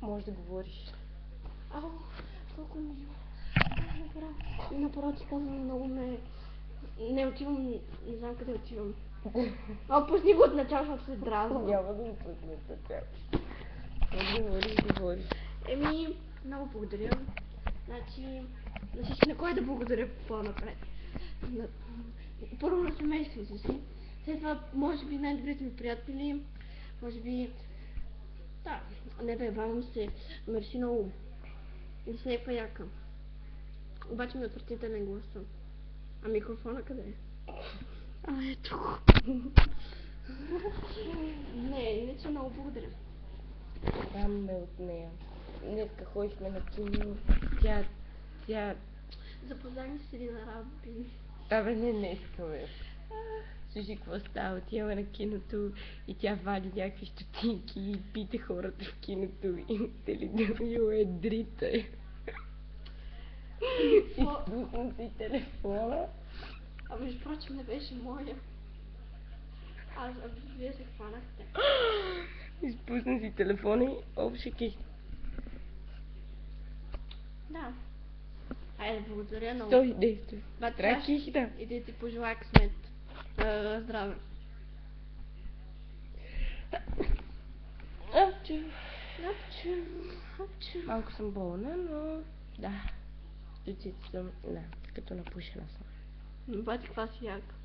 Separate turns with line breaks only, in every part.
можеш да говориш.
Ау, колко мило. Направо ти казвам, много не отивам, не знам къде отивам. Пусни го от начало, защото се дразва.
Няма да го пусна от начало. Говориш.
Много благодаря. Значи, на всички, на кой да благодаря по-напред. Първо на семейството си. След това, може би, най-добрите ми приятели. Може би... Да, не бе, бавам се. Мерси много. И с някаква яка. Обаче ми е отвратителен гласа. А микрофона къде е? Ето го. Не, иначе много благодаря.
Там ме от нея. Днеска ходихме на кино. Тя...
Запознани с Ирина Рабин.
Абе, не днеска, бе. Слушай, какво става? Отиваме на киното и тя вади някакви стотинки и пита хората в киното. Имате ли да едрите? Изпусна си телефона.
Между прочим не беше моя. Вие се хванахте.
Изпусна си телефона и общики.
Да. Айде, благодаря много.
Стой, действай. Траких, да.
И да ти пожелая късмет. Здраве.
Апчу.
Малко
съм болна, но да. Стотици съм, да, като напушена съм.
Бати, каква си яка.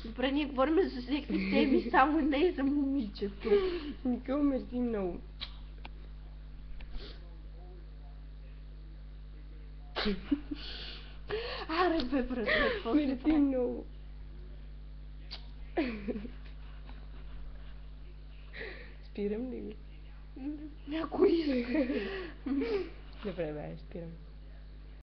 Добре, ние говорим за всеки теми, само не за момичето.
Никол, мерси много.
Разбе, какво се
мерси много. Спирам ли го?
Някой иска.
Добре, бе, спирам.